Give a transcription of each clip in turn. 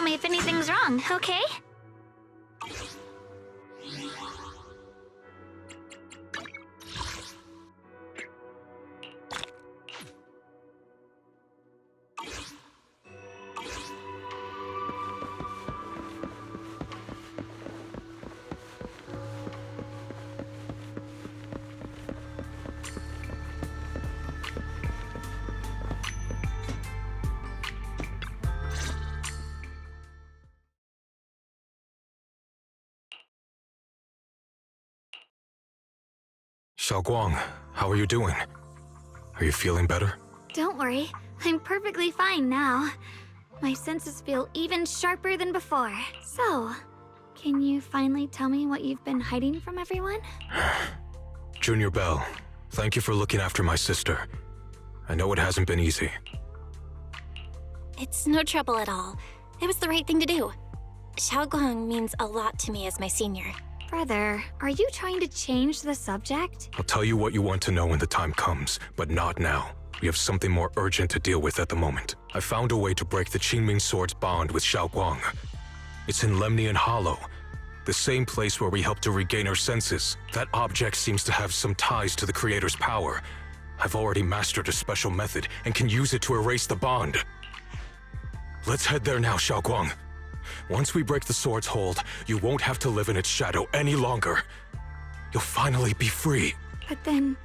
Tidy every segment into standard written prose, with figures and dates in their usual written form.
tell me if anything's wrong, okay? Xiaoguang, how are you doing? Are you feeling better? Don't worry, I'm perfectly fine now. My senses feel even sharper than before. So, can you finally tell me what you've been hiding from everyone? Junior Bell, thank you for looking after my sister. I know it hasn't been easy. It's no trouble at all. It was the right thing to do. Xiaoguang means a lot to me as my senior. Brother, are you trying to change the subject? I'll tell you what you want to know when the time comes, but not now. We have something more urgent to deal with at the moment. I found a way to break the Qingming Sword's bond with Xiaoguang. It's in Lemnian Hollow, the same place where we helped to regain our senses. That object seems to have some ties to the Creator's power. I've already mastered a special method and can use it to erase the bond. Let's head there now, Xiaoguang. Once we break the sword's hold, you won't have to live in its shadow any longer. You'll finally be free. But then,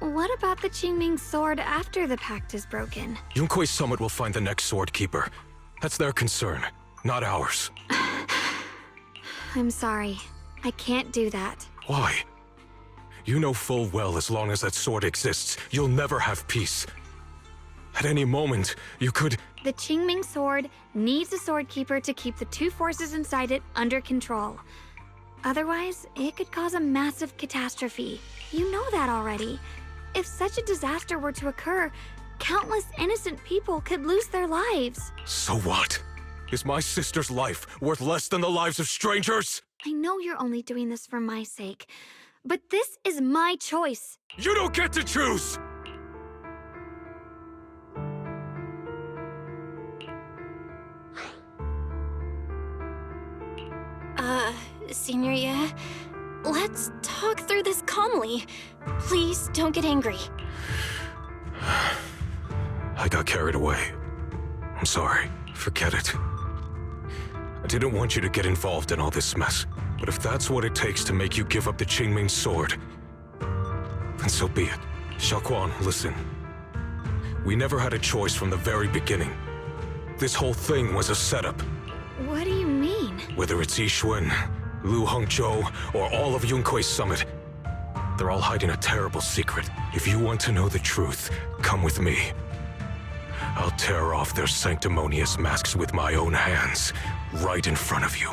what about the Qingming Sword after the pact is broken? Yunkuei Summit will find the next sword keeper. That's their concern, not ours. I'm sorry. I can't do that. Why? You know full well as long as that sword exists, you'll never have peace. At any moment, you could... The Qingming Sword needs a sword keeper to keep the two forces inside it under control. Otherwise, it could cause a massive catastrophe. You know that already. If such a disaster were to occur, countless innocent people could lose their lives. So what? Is my sister's life worth less than the lives of strangers? I know you're only doing this for my sake, but this is my choice. You don't get to choose! Senior, yeah? Let's talk through this calmly. Please don't get angry. I got carried away. I'm sorry. Forget it. I didn't want you to get involved in all this mess, but if that's what it takes to make you give up the Qingming Sword, then so be it. Xiaoguang, listen. We never had a choice from the very beginning. This whole thing was a setup. What do you mean? Whether it's Yixuan, Lu Hongzhou, or all of Yunkuei Summit, they're all hiding a terrible secret. If you want to know the truth, come with me. I'll tear off their sanctimonious masks with my own hands, right in front of you.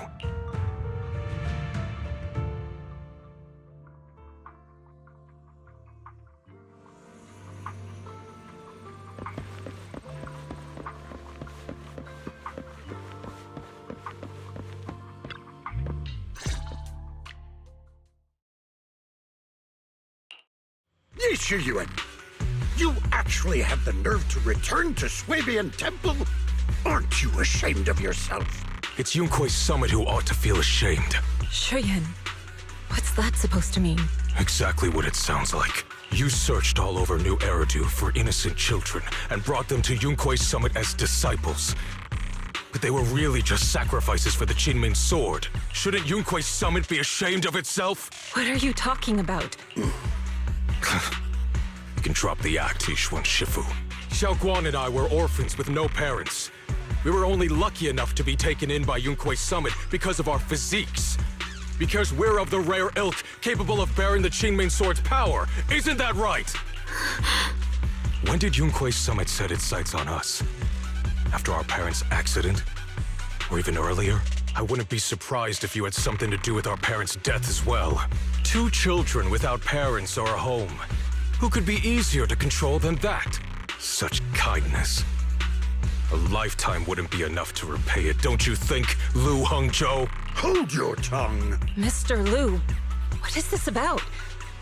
Yuan, you actually have the nerve to return to Swabian Temple? Aren't you ashamed of yourself? It's Yunkuei Summit who ought to feel ashamed. Shuyan, what's that supposed to mean? Exactly what it sounds like. You searched all over New Eridu for innocent children and brought them to Yunkuei Summit as disciples. But they were really just sacrifices for the Qingming Sword. Shouldn't Yunkuei Summit be ashamed of itself? What are you talking about? You can drop the act, Yixuan Shifu. Xiaoguang and I were orphans with no parents. We were only lucky enough to be taken in by Yunkuei Summit because of our physiques. Because we're of the rare ilk capable of bearing the Qingming Sword's power. Isn't that right? When did Yunkuei Summit set its sights on us? After our parents' accident? Or even earlier? I wouldn't be surprised if you had something to do with our parents' death as well. 2 children without parents or a home. Who could be easier to control than that? Such kindness. A lifetime wouldn't be enough to repay it, don't you think, Lu Hongzhou? Hold your tongue. Mr. Lu, what is this about?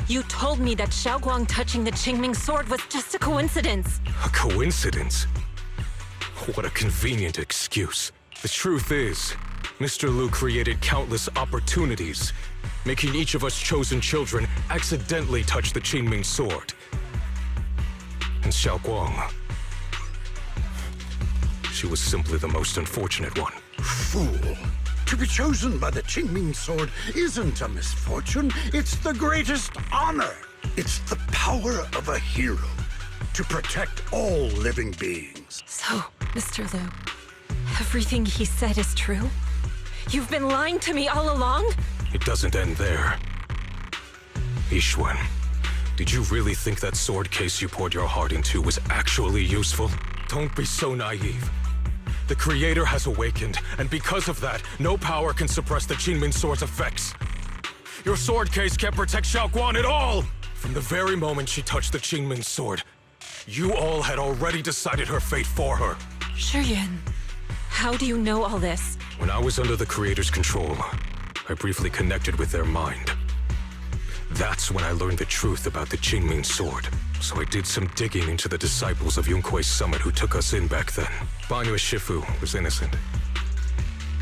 You told me that Xiaoguang touching the Qingming Sword was just a coincidence. A coincidence? What a convenient excuse. The truth is, Mr. Liu created countless opportunities, making each of us chosen children accidentally touch the Qingming sword. And Xiao Guang, she was simply the most unfortunate one. Fool. To be chosen by the Qingming sword isn't a misfortune, it's the greatest honor. It's the power of a hero to protect all living beings. So, Mr. Liu, everything he said is true? You've been lying to me all along? It doesn't end there. Yixuan, did you really think that sword case you poured your heart into was actually useful? Don't be so naive. The Creator has awakened, and because of that, no power can suppress the Qingming sword's effects. Your sword case can't protect Xiao Guan at all! From the very moment she touched the Qingming sword, you all had already decided her fate for her. Shuyuan, how do you know all this? When I was under the Creator's control, I briefly connected with their mind. That's when I learned the truth about the Qingming sword. So I did some digging into the disciples of Yunkuei Summit who took us in back then. Banyu Shifu was innocent.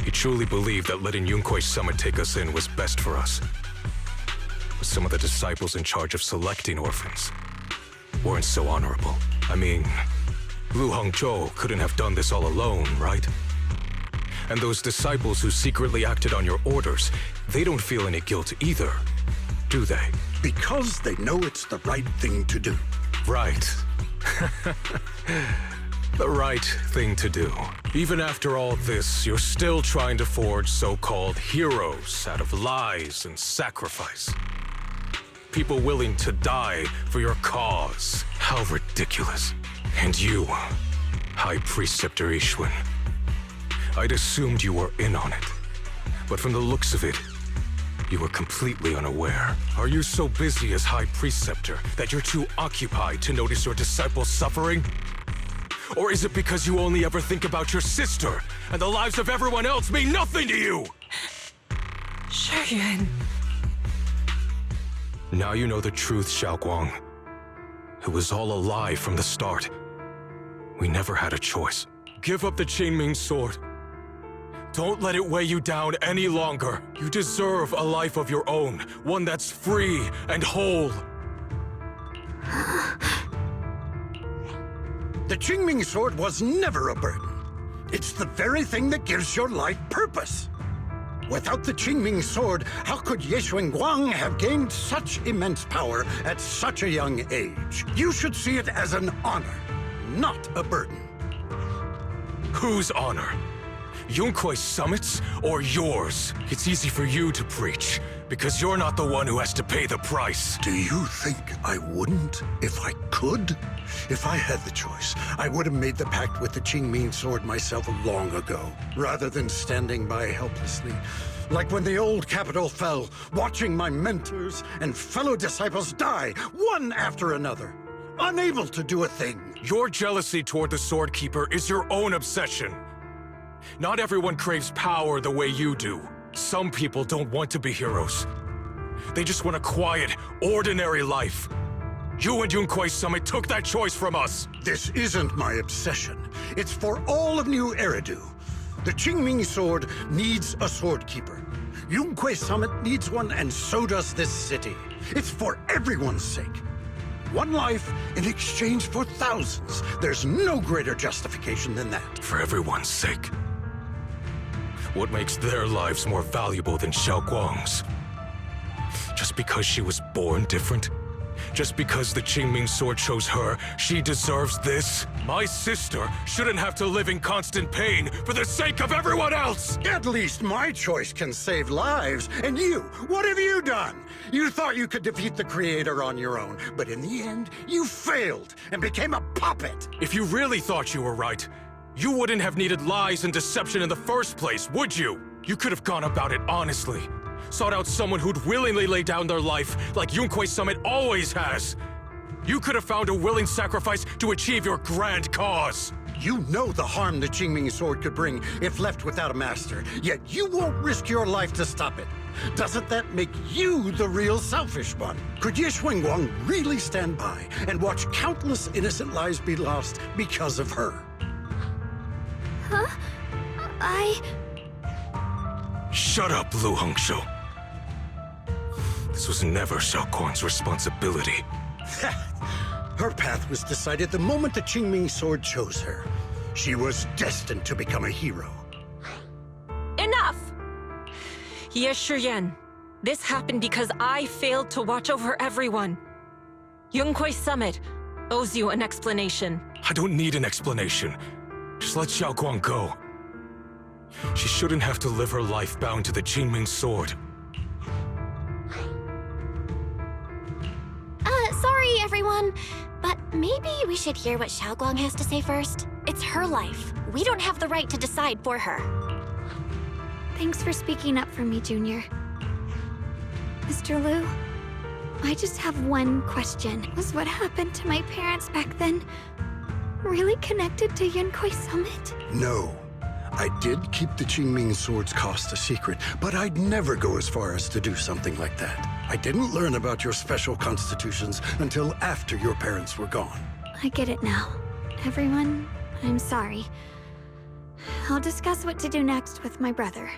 He truly believed that letting Yunkuei Summit take us in was best for us. But some of the disciples in charge of selecting orphans weren't so honorable. I mean, Lu Hongzhou couldn't have done this all alone, right? And those disciples who secretly acted on your orders, they don't feel any guilt either, do they? Because they know it's the right thing to do. Right. The right thing to do. Even after all this, you're still trying to forge so-called heroes out of lies and sacrifice. People willing to die for your cause. How ridiculous. And you, High Preceptor Yixuan, I'd assumed you were in on it. But from the looks of it, you were completely unaware. Are you so busy as High Preceptor that you're too occupied to notice your disciples suffering? Or is it because you only ever think about your sister, and the lives of everyone else mean nothing to you? Shuyuan. Now you know the truth, Xiao Guang. It was all a lie from the start. We never had a choice. Give up the Qingming sword. Don't let it weigh you down any longer. You deserve a life of your own, one that's free and whole. The Qingming sword was never a burden. It's the very thing that gives your life purpose. Without the Qingming sword, how could Yixuan Guang have gained such immense power at such a young age? You should see it as an honor, not a burden. Whose honor? Yunkuei Summit's or yours? It's easy for you to preach, because you're not the one who has to pay the price. Do you think I wouldn't if I could? If I had the choice, I would have made the pact with the Qingming sword myself long ago, rather than standing by helplessly. Like when the old capital fell, watching my mentors and fellow disciples die, one after another, unable to do a thing. Your jealousy toward the Sword Keeper is your own obsession. Not everyone craves power the way you do. Some people don't want to be heroes. They just want a quiet, ordinary life. You and Yunkuei Summit took that choice from us. This isn't my obsession. It's for all of New Eridu. The Qingming sword needs a sword keeper. Yunkuei Summit needs one, and so does this city. It's for everyone's sake. One life in exchange for thousands. There's no greater justification than that. For everyone's sake. What makes their lives more valuable than Xiao Guang's? Just because she was born different? Just because the Qingming sword chose her, she deserves this? My sister shouldn't have to live in constant pain for the sake of everyone else! At least my choice can save lives. And you, what have you done? You thought you could defeat the Creator on your own, but in the end, you failed and became a puppet. If you really thought you were right, you wouldn't have needed lies and deception in the first place, would you? You could have gone about it honestly. Sought out someone who'd willingly lay down their life like Yunkuei Summit always has. You could have found a willing sacrifice to achieve your grand cause. You know the harm the Qingming sword could bring if left without a master, yet you won't risk your life to stop it. Doesn't that make you the real selfish one? Could Yixuan Guang really stand by and watch countless innocent lives be lost because of her? Huh? Shut up, Lu Hongshou. This was never Xiaoguang's responsibility. Her path was decided the moment the Qingming sword chose her. She was destined to become a hero. Enough! Ye Shiyan, this happened because I failed to watch over everyone. Yunkwei Summit owes you an explanation. I don't need an explanation. Just let Xiaoguang go. She shouldn't have to live her life bound to the Qingming sword. Sorry, everyone. But maybe we should hear what Xiaoguang has to say first. It's her life. We don't have the right to decide for her. Thanks for speaking up for me, Junior. Mr. Liu, I just have one question. Was what happened to my parents back then really connected to Yunkwei Summit? No. I did keep the Qingming sword's cost a secret, but I'd never go as far as to do something like that. I didn't learn about your special constitutions until after your parents were gone. I get it now. Everyone, I'm sorry. I'll discuss what to do next with my brother.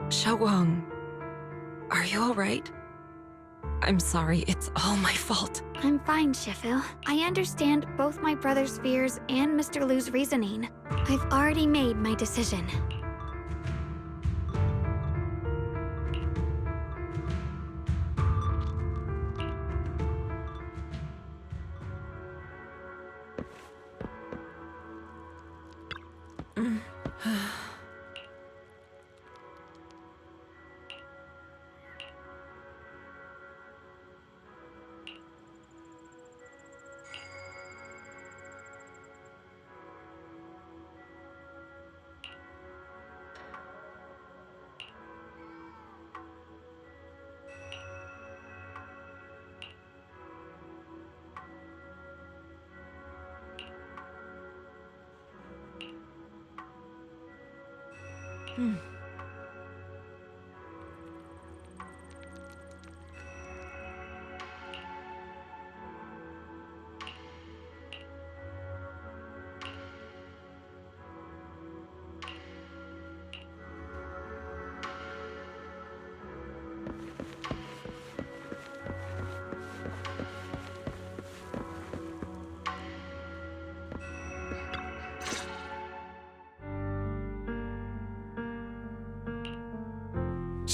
Xiaoguang, are you alright? I'm sorry, it's all my fault. I'm fine, Shifu. I understand both my brother's fears and Mr. Liu's reasoning. I've already made my decision.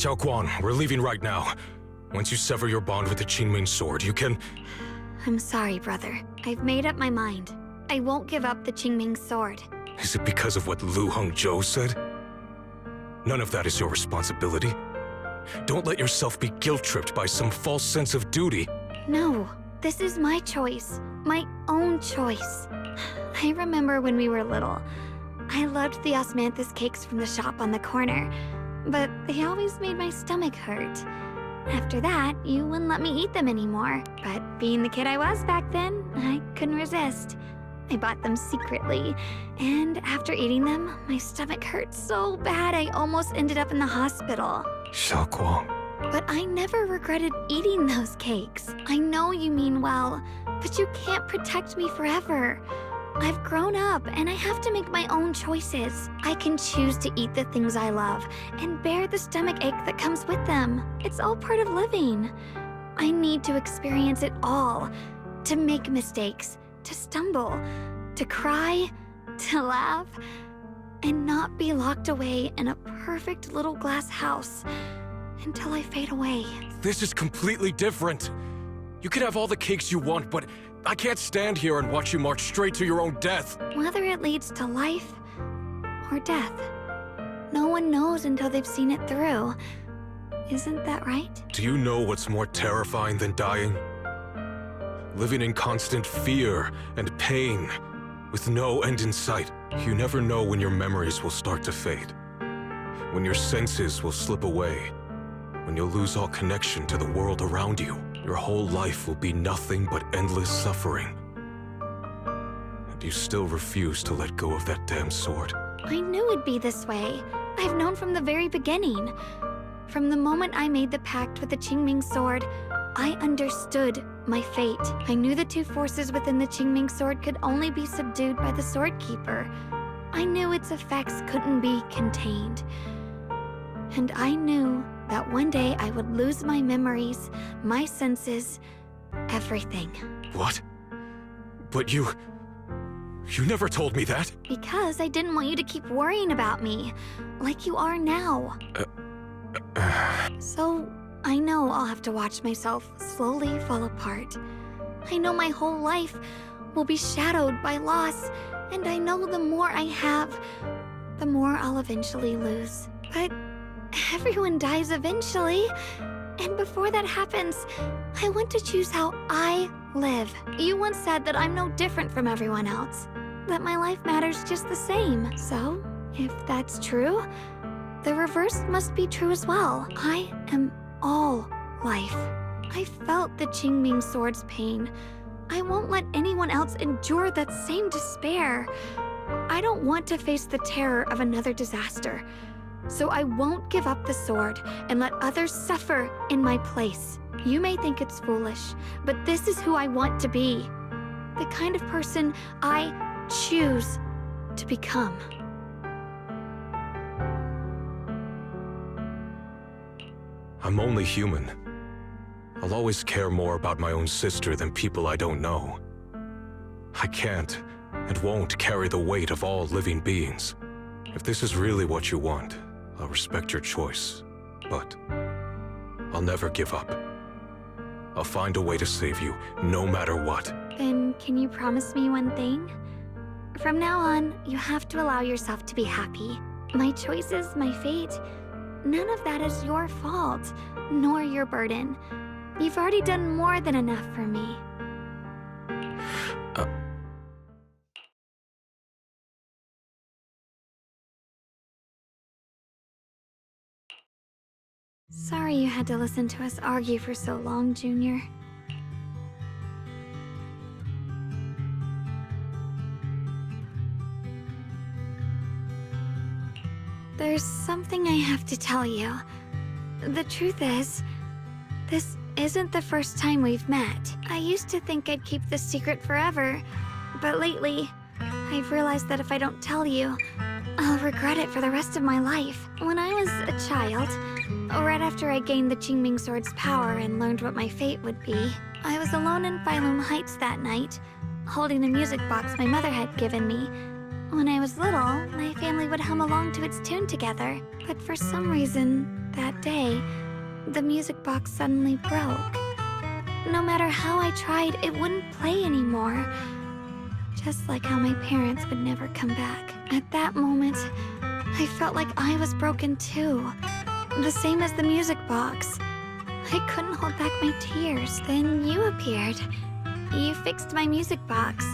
Xiaoguang, we're leaving right now. Once you sever your bond with the Qingming sword, you can... I'm sorry, brother. I've made up my mind. I won't give up the Qingming sword. Is it because of what Lu Hongzhou said? None of that is your responsibility. Don't let yourself be guilt-tripped by some false sense of duty. No, this is my choice. My own choice. I remember when we were little. I loved the osmanthus cakes from the shop on the corner, but they always made my stomach hurt. After that, you wouldn't let me eat them anymore. But being the kid I was back then, I couldn't resist. I bought them secretly, and after eating them, my stomach hurt so bad I almost ended up in the hospital. Xiaoguang. But I never regretted eating those cakes. I know you mean well, but you can't protect me forever. I've grown up, and I have to make my own choices. I can choose to eat the things I love, and bear the stomach ache that comes with them. It's all part of living. I need to experience it all. To make mistakes, to stumble, to cry, to laugh, and not be locked away in a perfect little glass house until I fade away. This is completely different. You can have all the cakes you want, but I can't stand here and watch you march straight to your own death. Whether it leads to life or death, no one knows until they've seen it through. Isn't that right? Do you know what's more terrifying than dying? Living in constant fear and pain, with no end in sight. You never know when your memories will start to fade, when your senses will slip away, when you'll lose all connection to the world around you. Your whole life will be nothing but endless suffering. And you still refuse to let go of that damn sword. I knew it'd be this way. I've known from the very beginning. From the moment I made the pact with the Qingming sword, I understood my fate. I knew the two forces within the Qingming sword could only be subdued by the sword keeper. I knew its effects couldn't be contained. And I knew that one day I would lose my memories, my senses, everything. What? But you never told me that. Because I didn't want you to keep worrying about me, like you are now. So, I know I'll have to watch myself slowly fall apart. I know my whole life will be shadowed by loss, and I know the more I have, the more I'll eventually lose. But everyone dies eventually, and before that happens, I want to choose how I live. You once said that I'm no different from everyone else, that my life matters just the same. So, if that's true, the reverse must be true as well. I am all life. I felt the Qingming sword's pain. I won't let anyone else endure that same despair. I don't want to face the terror of another disaster. So I won't give up the sword and let others suffer in my place. You may think it's foolish, but this is who I want to be. The kind of person I choose to become. I'm only human. I'll always care more about my own sister than people I don't know. I can't and won't carry the weight of all living beings. If this is really what you want, I'll respect your choice, but I'll never give up. I'll find a way to save you, no matter what. Then can you promise me one thing? From now on, you have to allow yourself to be happy. My choices, my fate, none of that is your fault, nor your burden. You've already done more than enough for me. Sorry you had to listen to us argue for so long, Junior. There's something I have to tell you. The truth is, this isn't the first time we've met. I used to think I'd keep this secret forever, but lately, I've realized that if I don't tell you, I'll regret it for the rest of my life. When I was a child, right after I gained the Qingming Sword's power and learned what my fate would be, I was alone in Phylum Heights that night, holding a music box my mother had given me. When I was little, my family would hum along to its tune together, but for some reason, that day, the music box suddenly broke. No matter how I tried, it wouldn't play anymore. Just like how my parents would never come back. At that moment, I felt like I was broken too. The same as the music box. I couldn't hold back my tears. Then you appeared. You fixed my music box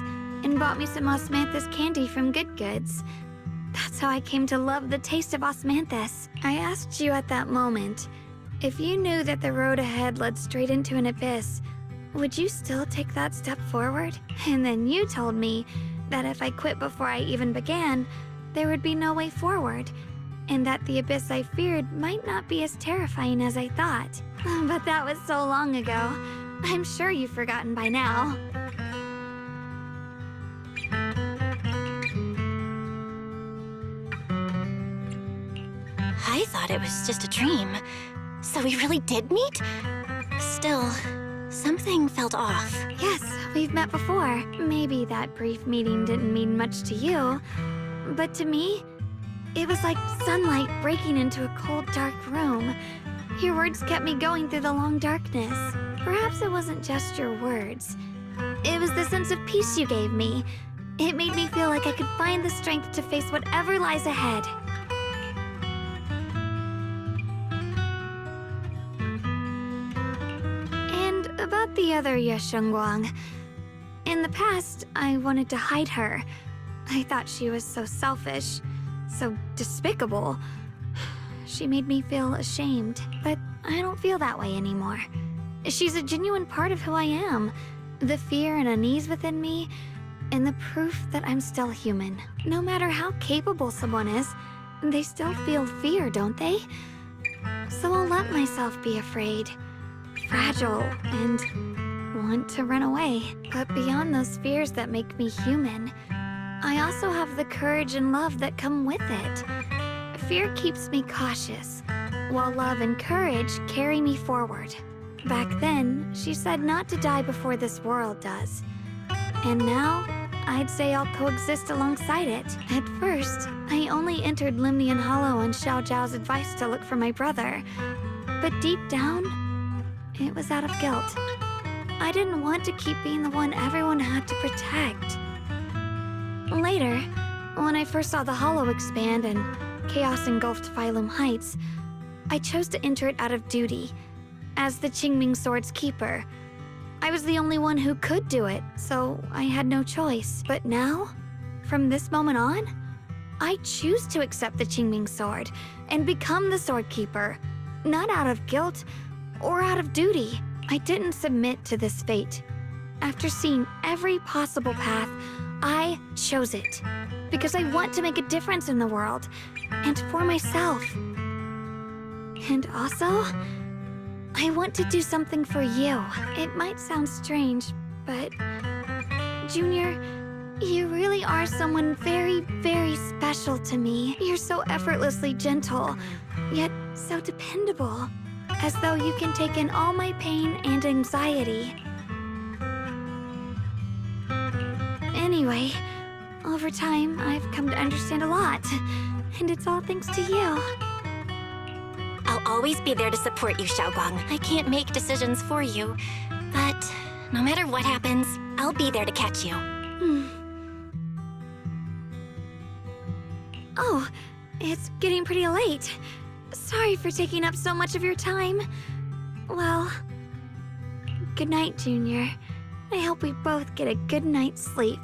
and bought me some osmanthus candy from Good Goods. That's how I came to love the taste of osmanthus. I asked you at that moment, if you knew that the road ahead led straight into an abyss, would you still take that step forward? And then you told me that if I quit before I even began, there would be no way forward, and that the abyss I feared might not be as terrifying as I thought. But that was so long ago. I'm sure you've forgotten by now. I thought it was just a dream. So we really did meet? Still, something felt off. Yes, we've met before. Maybe that brief meeting didn't mean much to you, but to me, it was like sunlight breaking into a cold, dark room. Your words kept me going through the long darkness. Perhaps it wasn't just your words. It was the sense of peace you gave me. It made me feel like I could find the strength to face whatever lies ahead. And about the other Yeshengguang. In the past, I wanted to hide her. I thought she was so selfish, so despicable. She made me feel ashamed, but I don't feel that way anymore. She's a genuine part of who I am. The fear and unease within me, and the proof that I'm still human. No matter how capable someone is, they still feel fear, don't they? So I'll let myself be afraid, fragile, and want to run away. But beyond those fears that make me human, I also have the courage and love that come with it. Fear keeps me cautious, while love and courage carry me forward. Back then, she said not to die before this world does. And now, I'd say I'll coexist alongside it. At first, I only entered Limnian Hollow on Xiao Zhao's advice to look for my brother. But deep down, it was out of guilt. I didn't want to keep being the one everyone had to protect. Later, when I first saw the Hollow expand and chaos engulfed Phylum Heights, I chose to enter it out of duty, as the Qingming Sword's keeper. I was the only one who could do it, so I had no choice. But now, from this moment on, I choose to accept the Qingming Sword and become the Sword Keeper, not out of guilt or out of duty. I didn't submit to this fate. After seeing every possible path, I chose it because I want to make a difference in the world and for myself. And also, I want to do something for you. It might sound strange, but Junior, you really are someone very, very special to me. You're so effortlessly gentle, yet so dependable, as though you can take in all my pain and anxiety. Anyway, over time, I've come to understand a lot, and it's all thanks to you. I'll always be there to support you, Xiaoguang. I can't make decisions for you, but no matter what happens, I'll be there to catch you. Oh, it's getting pretty late. Sorry for taking up so much of your time. Well, good night, Junior. I hope we both get a good night's sleep.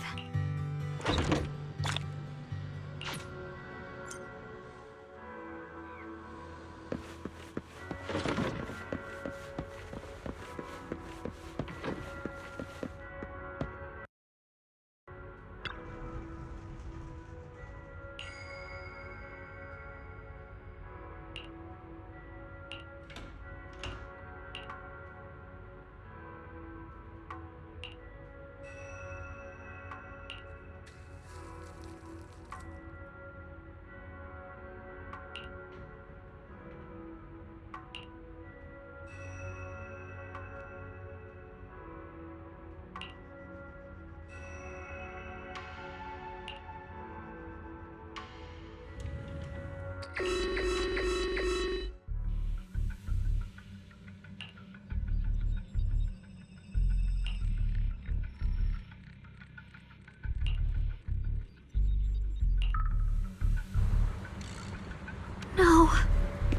No,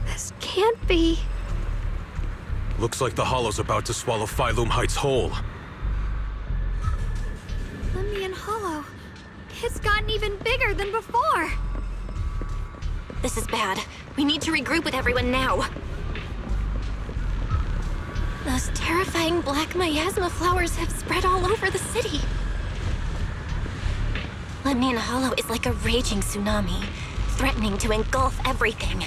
this can't be. Looks like the Hollow's about to swallow Phylum Heights whole. Limnian Hollow. It's gotten even bigger than before. This is bad. We need to regroup with everyone now. Those terrifying black miasma flowers have spread all over the city. Lemnian Hollow is like a raging tsunami, threatening to engulf everything.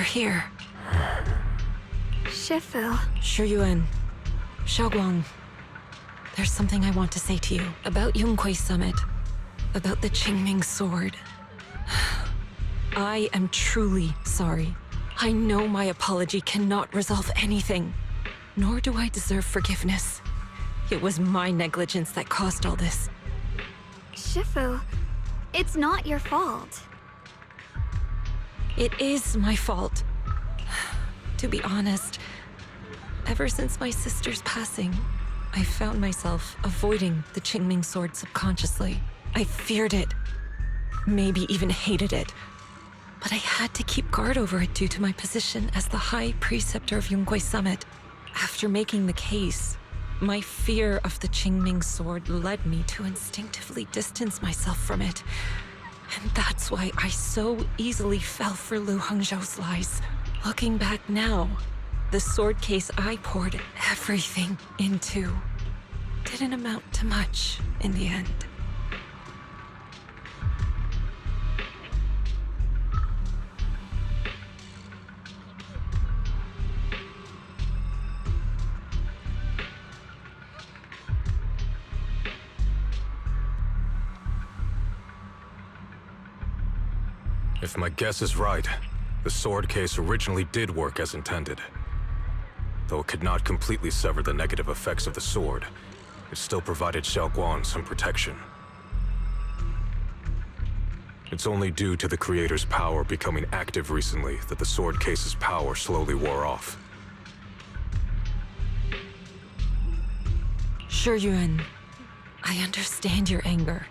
here. Shifu. Shuyuan, Xiaoguang, there's something I want to say to you about Yunquei Summit, about the Qingming Sword. I am truly sorry. I know my apology cannot resolve anything, nor do I deserve forgiveness. It was my negligence that caused all this. Shifu, it's not your fault. It is my fault. To be honest, ever since my sister's passing, I found myself avoiding the Qingming Sword subconsciously. I feared it, maybe even hated it. But I had to keep guard over it due to my position as the High Preceptor of Yunquei Summit. After making the case, my fear of the Qingming Sword led me to instinctively distance myself from it. And that's why I so easily fell for Lu Hangzhou's lies. Looking back now, the sword case I poured everything into didn't amount to much in the end. If my guess is right, the sword case originally did work as intended. Though it could not completely sever the negative effects of the sword, it still provided Xiaoguang some protection. It's only due to the creator's power becoming active recently that the sword case's power slowly wore off. Shuyuan, I understand your anger.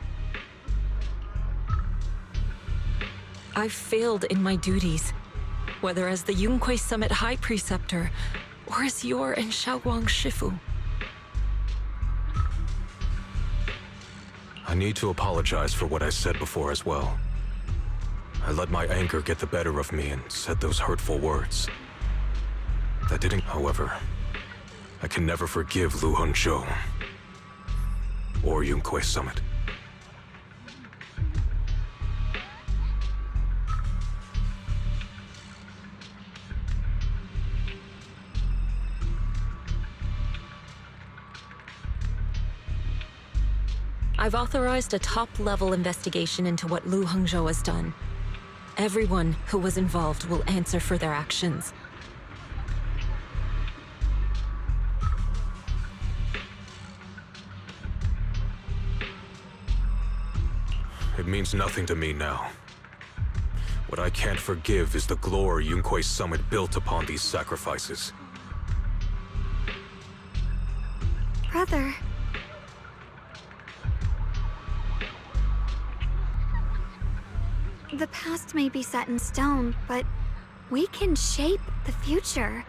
I've failed in my duties, whether as the Yunquei Summit High Preceptor, or as your and Xiaoguang's Shifu. I need to apologize for what I said before as well. I let my anger get the better of me and said those hurtful words. That didn't, however. I can never forgive Lu Hangzhou or Yunquei Summit. I've authorized a top-level investigation into what Lu Hangzhou has done. Everyone who was involved will answer for their actions. It means nothing to me now. What I can't forgive is the glory Yunquei Summit built upon these sacrifices. Brother. The past may be set in stone, but we can shape the future.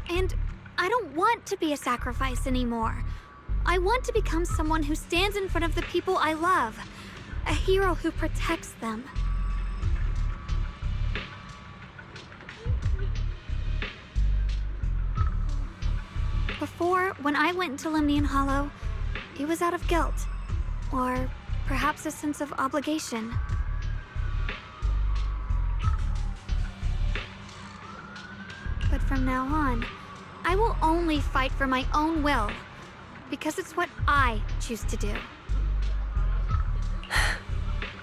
And I don't want to be a sacrifice anymore. I want to become someone who stands in front of the people I love. A hero who protects them. Before, when I went into Lemnian Hollow, it was out of guilt. Or perhaps a sense of obligation. But from now on, I will only fight for my own will. Because it's what I choose to do.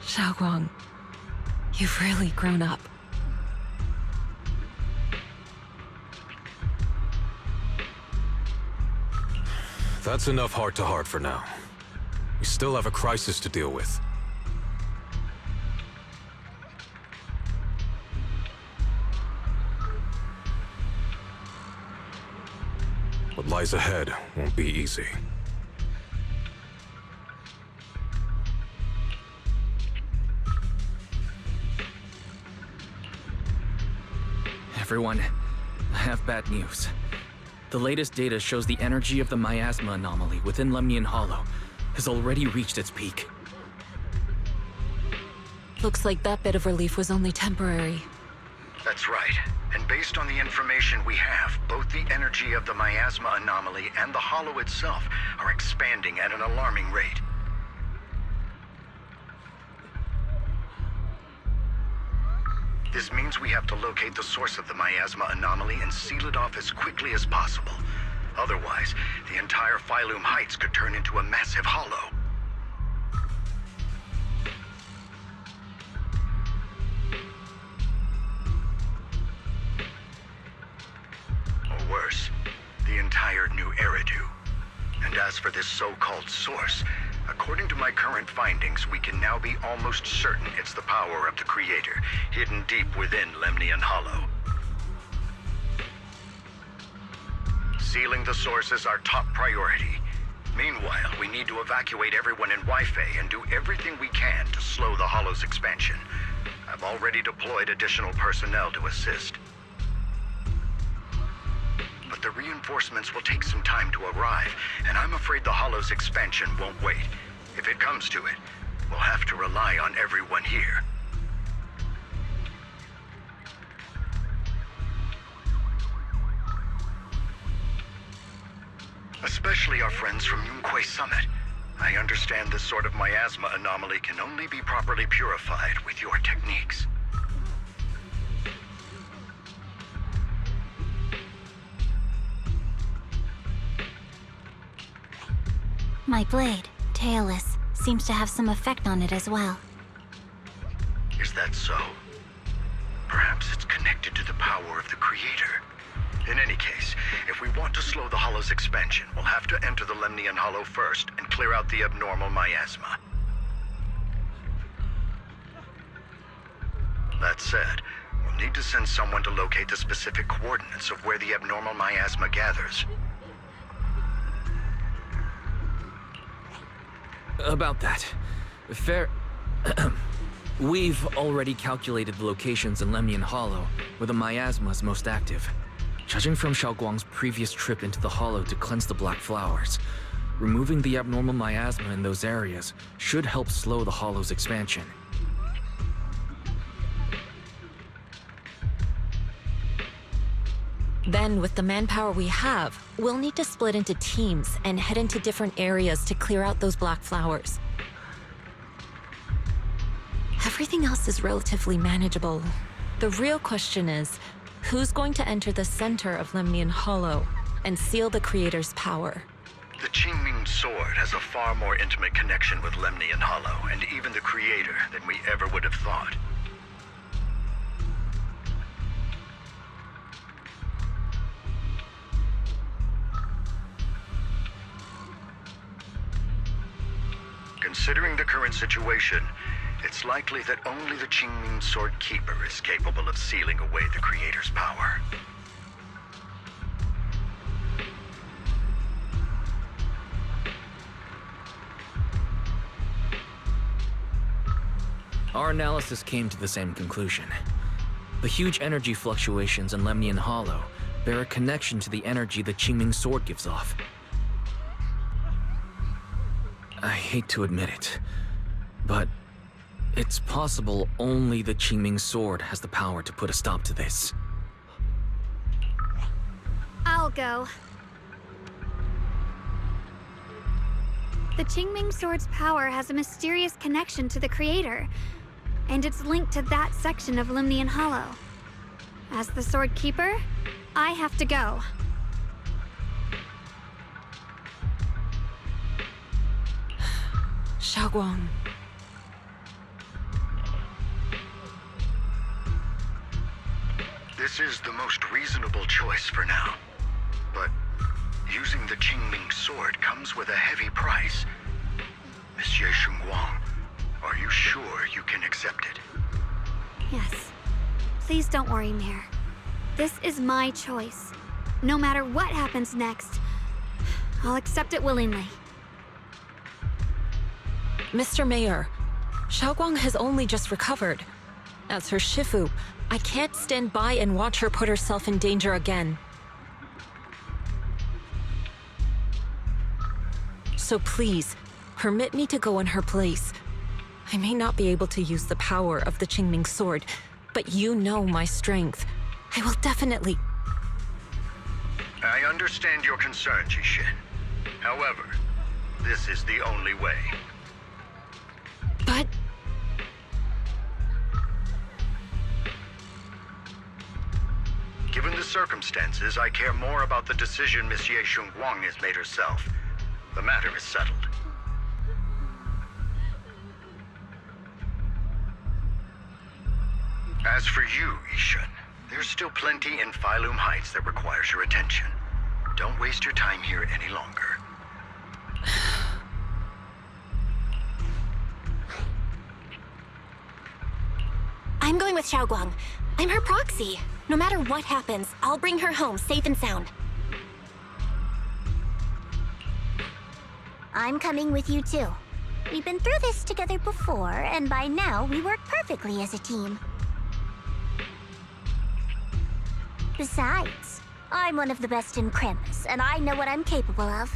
Xiaoguang, you've really grown up. That's enough heart-to-heart for now. We still have a crisis to deal with. What lies ahead won't be easy. Everyone, I have bad news. The latest data shows the energy of the miasma anomaly within Lemnian Hollow has already reached its peak. Looks like that bit of relief was only temporary. That's right. And based on the information we have, both the energy of the miasma anomaly and the hollow itself are expanding at an alarming rate. This means we have to locate the source of the miasma anomaly and seal it off as quickly as possible. Otherwise, the entire Phylum Heights could turn into a massive hollow. Or worse, the entire new Eridu. And as for this so-called source, according to my current findings, we can now be almost certain it's the power of the Creator, hidden deep within Lemnian Hollow. Sealing the source is our top priority. Meanwhile, we need to evacuate everyone in Wi-Fi and do everything we can to slow the Hollow's expansion. I've already deployed additional personnel to assist. But the reinforcements will take some time to arrive, and I'm afraid the Hollow's expansion won't wait. If it comes to it, we'll have to rely on everyone here. Especially our friends from Yunquay Summit. I understand this sort of miasma anomaly can only be properly purified with your techniques. My blade, Tailless, seems to have some effect on it as well. Is that so? Perhaps it's connected to the power of the Creator. In any case, if we want to slow the Hollow's expansion, we'll have to enter the Lemnian Hollow first and clear out the abnormal miasma. That said, we'll need to send someone to locate the specific coordinates of where the abnormal miasma gathers. About that. Fair... We've already calculated the locations in Lemnian Hollow, where the miasma is most active. Judging from Xiaoguang's previous trip into the Hollow to cleanse the Black Flowers, removing the abnormal miasma in those areas should help slow the Hollow's expansion. Then, with the manpower we have, we'll need to split into teams and head into different areas to clear out those Black Flowers. Everything else is relatively manageable. The real question is, who's going to enter the center of Lemnian Hollow and seal the Creator's power? The Qingming Sword has a far more intimate connection with Lemnian Hollow and even the Creator than we ever would have thought. Considering the current situation, it's likely that only the Qingming Sword Keeper is capable of sealing away the Creator's power. Our analysis came to the same conclusion. The huge energy fluctuations in Lemnian Hollow bear a connection to the energy the Qingming Sword gives off. I hate to admit it, but it's possible only the Qingming Sword has the power to put a stop to this. I'll go. The Qingming Sword's power has a mysterious connection to the Creator, and it's linked to that section of Lemnian Hollow. As the Sword Keeper, I have to go. Xiaoguang. This is the most reasonable choice for now. But using the Qingming Sword comes with a heavy price. Monsieur Xinguang, are you sure you can accept it? Yes. Please don't worry, Mayor. This is my choice. No matter what happens next, I'll accept it willingly. Mr. Mayor, Xiaoguang has only just recovered. As her Shifu, I can't stand by and watch her put herself in danger again. So please, permit me to go in her place. I may not be able to use the power of the Qingming Sword, But you know my strength. I will definitely... I understand your concern, Jishin. However, this is the only way. But... Given the circumstances, I care more about the decision Miss Ye Xiongguang has made herself. The matter is settled. As for you, Ishan, there's still plenty in Phylum Heights that requires your attention. Don't waste your time here any longer. I'm going with Xiaoguang. I'm her proxy. No matter what happens, I'll bring her home safe and sound. I'm coming with you too. We've been through this together before, and by now we work perfectly as a team. Besides, I'm one of the best in Krampus, and I know what I'm capable of.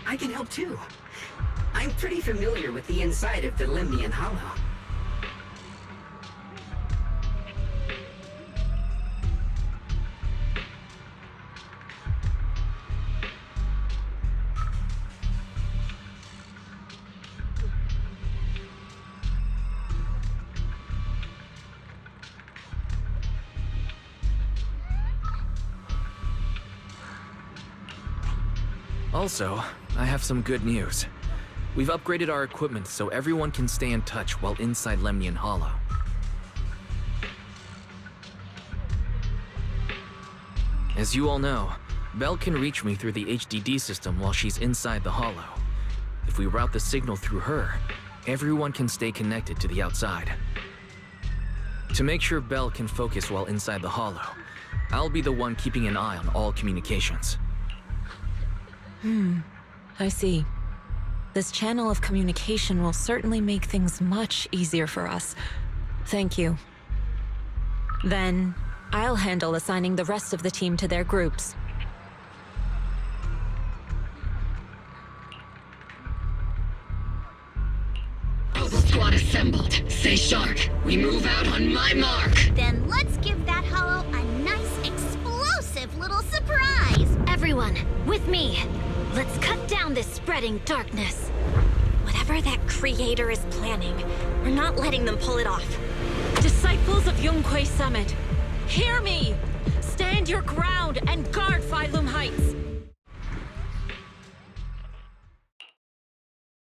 I can help too. I'm pretty familiar with the inside of the Lemnian Hollow. Also, I have some good news. We've upgraded our equipment so everyone can stay in touch while inside Lemnian Hollow. As you all know, Belle can reach me through the HDD system while she's inside the Hollow. If we route the signal through her, everyone can stay connected to the outside. To make sure Belle can focus while inside the Hollow, I'll be the one keeping an eye on all communications. I see. This channel of communication will certainly make things much easier for us. Thank you. Then, I'll handle assigning the rest of the team to their groups. Oval squad assembled. Stay sharp. We move out on my mark. Then let's give that hollow a nice, explosive little surprise! Everyone, with me! Let's cut down this spreading darkness. Whatever that creator is planning, we're not letting them pull it off. Disciples of Yunquei Summit, hear me! Stand your ground and guard Phylum Heights!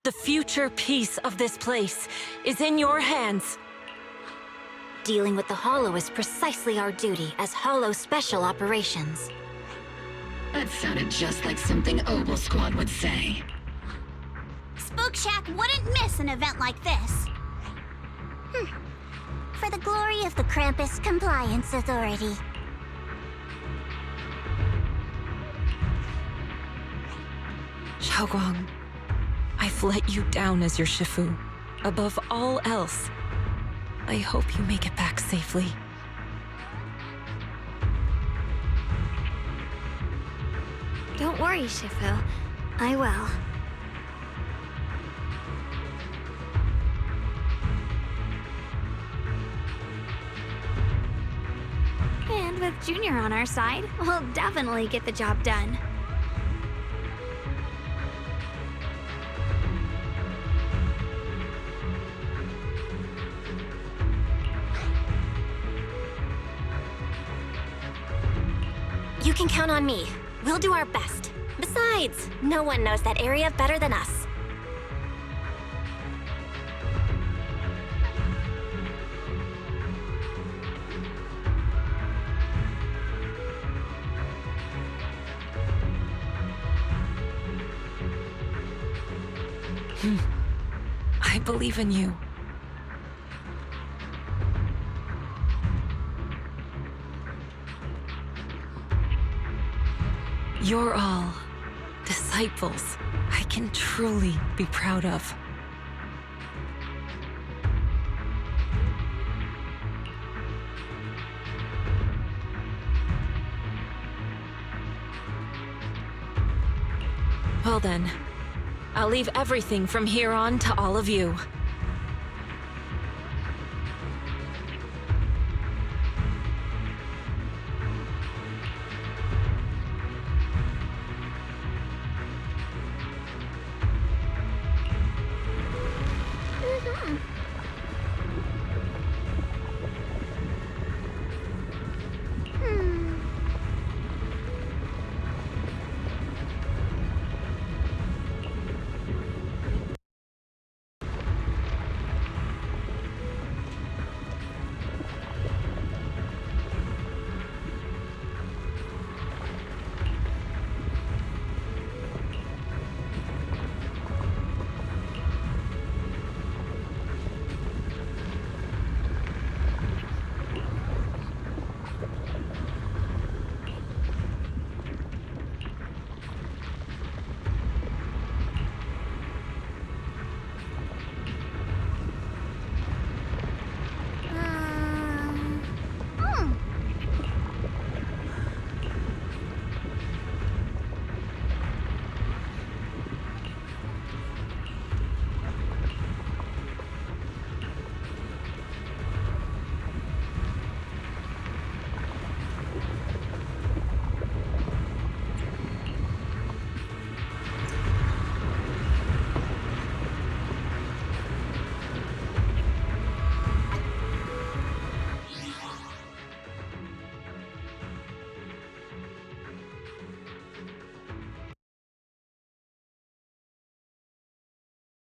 The future peace of this place is in your hands. Dealing with the Hollow is precisely our duty as Hollow Special Operations. That sounded just like something Oval Squad would say. Spook Shack wouldn't miss an event like this. For the glory of the Krampus Compliance Authority. Xiaoguang, I've let you down as your Shifu. Above all else, I hope you make it back safely. Don't worry, Shifu. I will. And with Junior on our side, we'll definitely get the job done. You can count on me. We'll do our best. Besides, no one knows that area better than us. I believe in you. You're all disciples I can truly be proud of. Well then, I'll leave everything from here on to all of you.